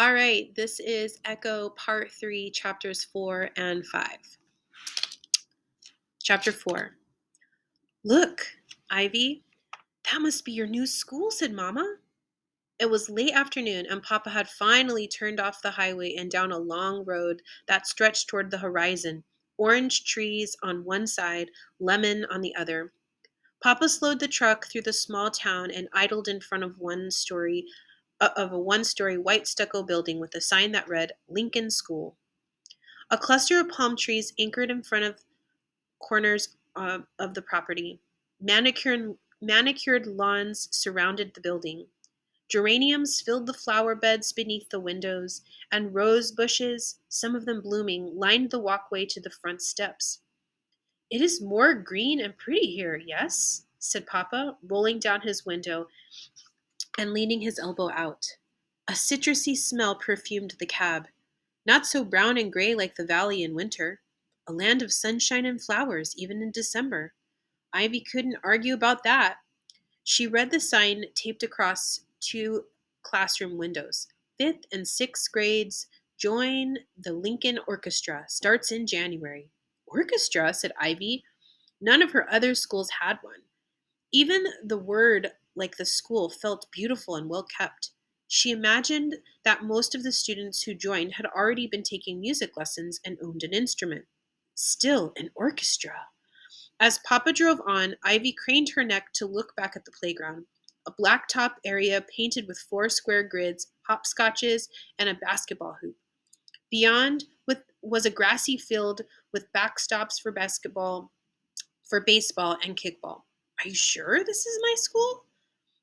All right, this is Echo Part 3, Chapters 4 and 5. Chapter 4. Look, Ivy, that must be your new school, said Mama. It was late afternoon, and Papa had finally turned off the highway and down a long road that stretched toward the horizon, orange trees on one side, lemon on the other. Papa slowed the truck through the small town and idled in front of a one-story white stucco building with a sign that read Lincoln School. A cluster of palm trees anchored in front of corners of the property. Manicured lawns surrounded the building. Geraniums filled the flower beds beneath the windows, and rose bushes, some of them blooming, lined the walkway to the front steps. "It is more green and pretty here, yes?" said Papa, rolling down his window and leaning his elbow out. A citrusy smell perfumed the cab. Not so brown and gray like the valley in winter. A land of sunshine and flowers, even in December. Ivy couldn't argue about that. She read the sign taped across two classroom windows. Fifth and sixth grades join the Lincoln Orchestra. Starts in January. Orchestra, said Ivy. None of her other schools had one. Even the word, like the school, felt beautiful and well kept. She imagined that most of the students who joined had already been taking music lessons and owned an instrument. Still, an orchestra. As Papa drove on, Ivy craned her neck to look back at the playground. A blacktop area painted with four square grids, hopscotches, and a basketball hoop. Beyond was a grassy field with backstops for baseball and kickball. Are you sure this is my school?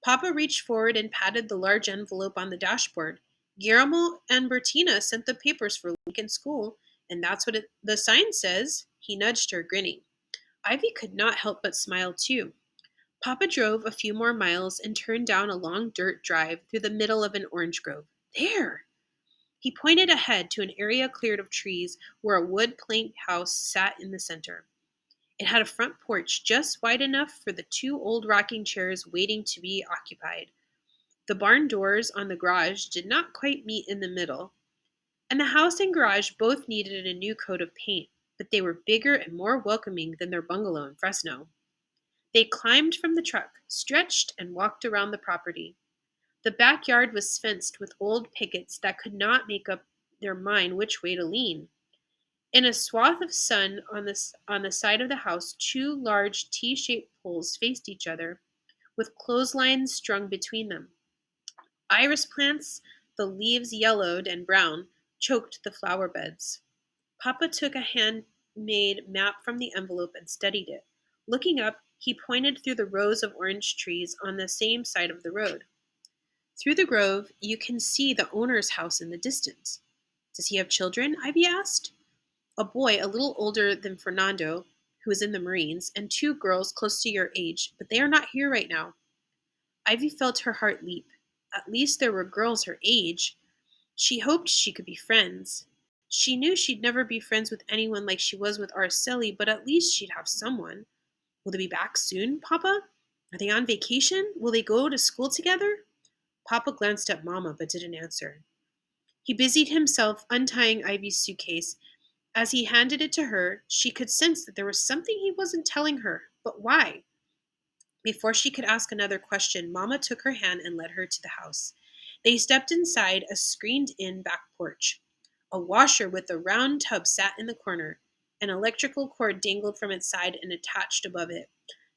Papa reached forward and patted the large envelope on the dashboard. Guillermo and Bertina sent the papers for Lincoln School, and that's what the sign says. He nudged her, grinning. Ivy could not help but smile too. Papa drove a few more miles and turned down a long dirt drive through the middle of an orange grove. There! He pointed ahead to an area cleared of trees where a wood plank house sat in the center. It had a front porch just wide enough for the two old rocking chairs waiting to be occupied. The barn doors on the garage did not quite meet in the middle, and the house and garage both needed a new coat of paint, but they were bigger and more welcoming than their bungalow in Fresno. They climbed from the truck, stretched, and walked around the property. The backyard was fenced with old pickets that could not make up their mind which way to lean. In a swath of sun on the side of the house, two large T-shaped poles faced each other, with clotheslines strung between them. Iris plants, the leaves yellowed and brown, choked the flower beds. Papa took a handmade map from the envelope and studied it. Looking up, he pointed through the rows of orange trees on the same side of the road. Through the grove, you can see the owner's house in the distance. Does he have children? Ivy asked. A boy a little older than Fernando, who is in the Marines, and two girls close to your age, but they are not here right now. Ivy felt her heart leap. At least there were girls her age. She hoped she could be friends. She knew she'd never be friends with anyone like she was with Araceli, but at least she'd have someone. Will they be back soon, Papa? Are they on vacation? Will they go to school together? Papa glanced at Mama, but didn't answer. He busied himself untying Ivy's suitcase. As he handed it to her, she could sense that there was something he wasn't telling her. But why? Before she could ask another question, Mama took her hand and led her to the house. They stepped inside a screened-in back porch. A washer with a round tub sat in the corner. An electrical cord dangled from its side and attached above it.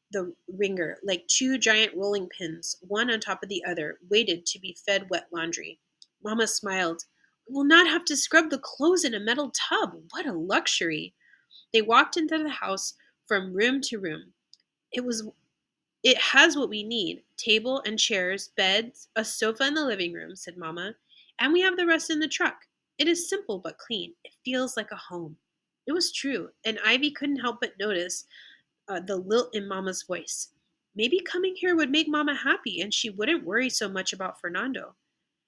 The wringer, like two giant rolling pins, one on top of the other, waited to be fed wet laundry. Mama smiled. We will not have to scrub the clothes in a metal tub. What a luxury. They walked into the house from room to room. It was it has what we need: table and chairs, beds, a sofa in the living room, said Mama. And we have the rest in the truck. It is simple but clean. It feels like a home. It was true, and Ivy couldn't help but notice the lilt in Mama's voice. Maybe coming here would make Mama happy, and she wouldn't worry so much about Fernando.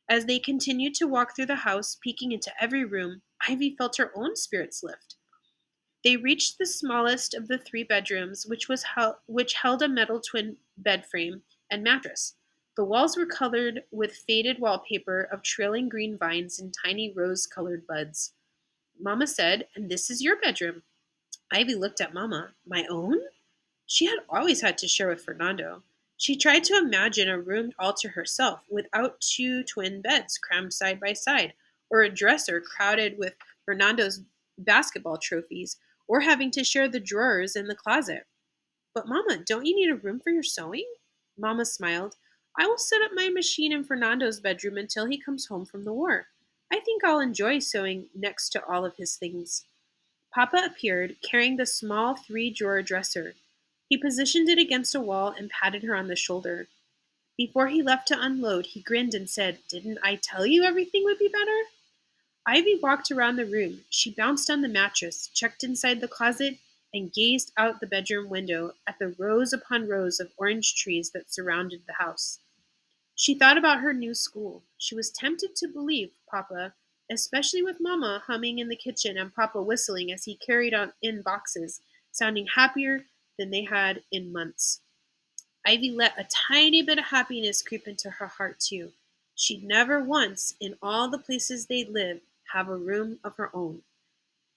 As they continued to walk through the house, peeking into every room, Ivy felt her own spirits lift. They reached the smallest of the three bedrooms, which held a metal twin bed frame and mattress. The walls were colored with faded wallpaper of trailing green vines and tiny rose-colored buds. Mama said, "And this is your bedroom." Ivy looked at Mama. My own? She had always had to share with Fernando. She tried to imagine a room all to herself, without two twin beds crammed side by side, or a dresser crowded with Fernando's basketball trophies, or having to share the drawers in the closet. "But, Mama, don't you need a room for your sewing?" Mama smiled. "I will set up my machine in Fernando's bedroom until he comes home from the war. I think I'll enjoy sewing next to all of his things." Papa appeared, carrying the small three-drawer dresser. He positioned it against a wall and patted her on the shoulder. Before he left to unload, he grinned and said, "Didn't I tell you everything would be better?" Ivy walked around the room. She bounced on the mattress, checked inside the closet, and gazed out the bedroom window at the rows upon rows of orange trees that surrounded the house. She thought about her new school. She was tempted to believe Papa, especially with Mama humming in the kitchen and Papa whistling as he carried on in boxes, sounding happier than they had in months. Ivy let a tiny bit of happiness creep into her heart too. She'd never once, in all the places they'd lived, have a room of her own.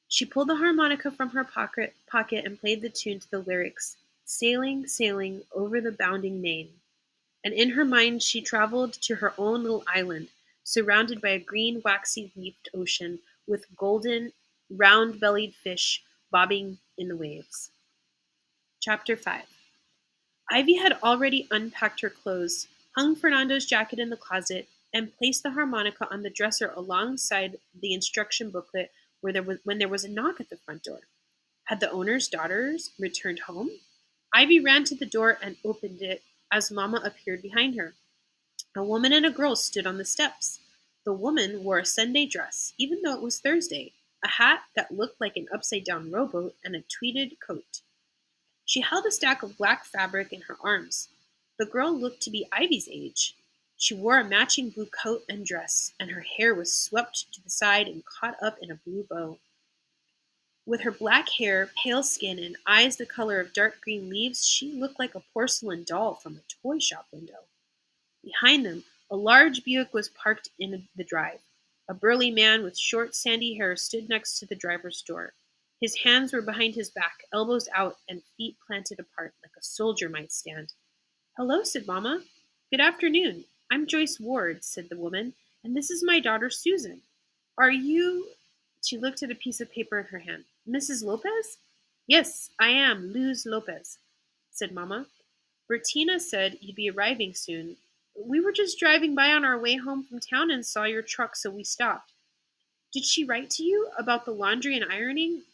She pulled the harmonica from her pocket and played the tune to the lyrics, "Sailing, sailing over the bounding main." And in her mind she traveled to her own little island, surrounded by a green, waxy leafed ocean with golden, round bellied fish bobbing in the waves. Chapter 5. Ivy had already unpacked her clothes, hung Fernando's jacket in the closet, and placed the harmonica on the dresser alongside the instruction booklet when there was a knock at the front door. Had the owner's daughters returned home? Ivy ran to the door and opened it as Mama appeared behind her. A woman and a girl stood on the steps. The woman wore a Sunday dress, even though it was Thursday, a hat that looked like an upside-down rowboat, and a tweeded coat. She held a stack of black fabric in her arms. The girl looked to be Ivy's age. She wore a matching blue coat and dress, and her hair was swept to the side and caught up in a blue bow. With her black hair, pale skin, and eyes the color of dark green leaves, she looked like a porcelain doll from a toy shop window. Behind them, a large Buick was parked in the drive. A burly man with short, sandy hair stood next to the driver's door. His hands were behind his back, elbows out, and feet planted apart, like a soldier might stand. "Hello," said Mama. "Good afternoon. I'm Joyce Ward," said the woman, "and this is my daughter Susan. Are you—" She looked at a piece of paper in her hand. "Mrs. Lopez?" "Yes, I am Luz Lopez," said Mama. "Bertina said you'd be arriving soon. We were just driving by on our way home from town and saw your truck, so we stopped." "Did she write to you about the laundry and ironing?"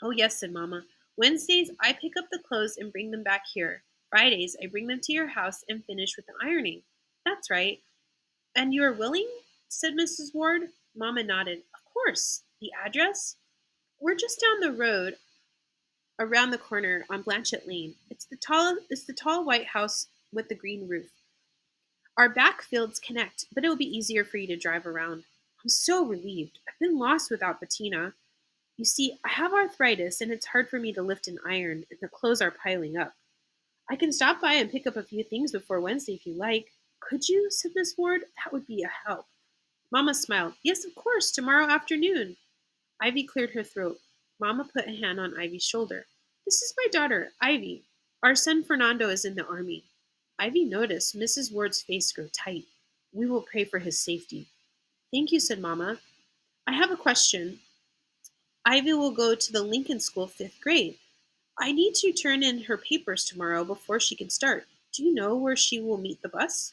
"Oh, yes," said Mama. "Wednesdays I pick up the clothes and bring them back here. Fridays I bring them to your house and finish with the ironing." "That's right. And you are willing?" said Mrs. Ward. Mama nodded. "Of course. The address?" "We're just down the road, around the corner on Blanchette Lane. It's the tall white house with the green roof. Our back fields connect, but it'll be easier for you to drive around." I'm so relieved. I've been lost without Bettina. You see, I have arthritis and it's hard for me to lift and iron, and the clothes are piling up. "I can stop by and pick up a few things before Wednesday if you like." "Could you?" said Miss Ward. "That would be a help." Mama smiled. "Yes, of course, tomorrow afternoon." Ivy cleared her throat. Mama put a hand on Ivy's shoulder. "This is my daughter, Ivy. Our son Fernando is in the army." Ivy noticed Mrs. Ward's face grow tight. "We will pray for his safety." "Thank you," said Mama. "I have a question. Ivy will go to the Lincoln School 5th grade. I need to turn in her papers tomorrow before she can start. Do you know where she will meet the bus?"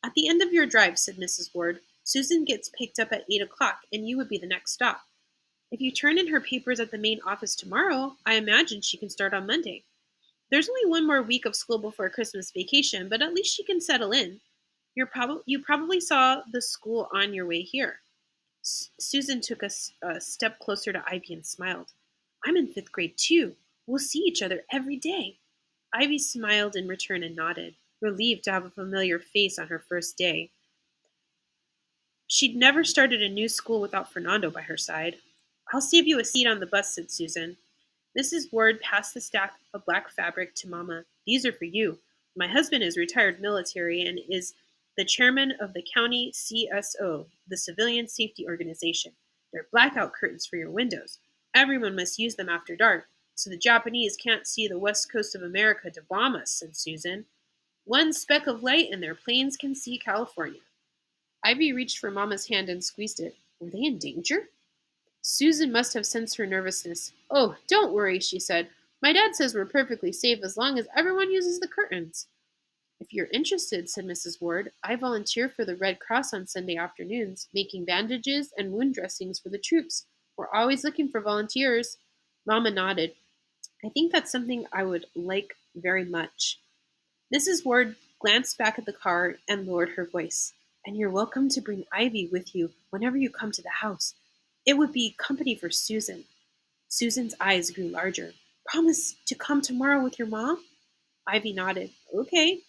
"At the end of your drive," said Mrs. Ward. "Susan gets picked up at 8 o'clock, and you would be the next stop. If you turn in her papers at the main office tomorrow, I imagine she can start on Monday. There's only one more week of school before Christmas vacation, but at least she can settle in. You probably saw the school on your way here." Susan took a step closer to Ivy and smiled. "I'm in 5th grade too. We'll see each other every day." Ivy smiled in return and nodded, relieved to have a familiar face on her first day. She'd never started a new school without Fernando by her side. "I'll save you a seat on the bus," said Susan. Mrs. Ward passed the stack of black fabric to Mama. "These are for you. My husband is retired military and is the chairman of the county CSO, the Civilian Safety Organization. They're blackout curtains for your windows. Everyone must use them after dark, so the Japanese can't see the west coast of America to bomb us, said Susan. One speck of light and their planes can see California. Ivy reached for Mama's hand and squeezed it. Were they in danger? Susan must have sensed her nervousness. Oh, don't worry, she said. My dad says we're perfectly safe as long as everyone uses the curtains. If you're interested, said Mrs. Ward, I volunteer for the Red Cross on Sunday afternoons, making bandages and wound dressings for the troops. We're always looking for volunteers. Mama nodded. I think that's something I would like very much. Mrs. Ward glanced back at the car and lowered her voice. And you're welcome to bring Ivy with you whenever you come to the house. It would be company for Susan. Susan's eyes grew larger. Promise to come tomorrow with your mom? Ivy nodded. Okay.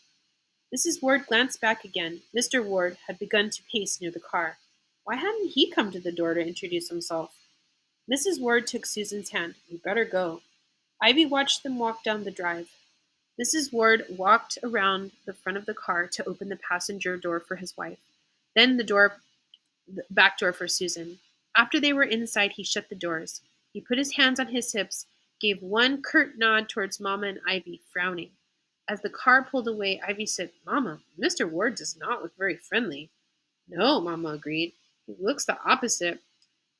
Mrs. Ward glanced back again. Mr. Ward had begun to pace near the car. Why hadn't he come to the door to introduce himself? Mrs. Ward took Susan's hand. You better go. Ivy watched them walk down the drive. Mrs. Ward walked around the front of the car to open the passenger door for his wife, then the back door for Susan. After they were inside, he shut the doors. He put his hands on his hips, gave one curt nod towards Mama and Ivy, frowning. As the car pulled away, Ivy said, Mama, Mr. Ward does not look very friendly. No, Mama agreed. He looks the opposite.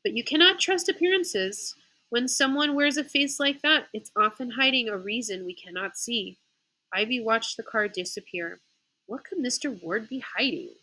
But you cannot trust appearances. When someone wears a face like that, it's often hiding a reason we cannot see. Ivy watched the car disappear. What could Mr. Ward be hiding?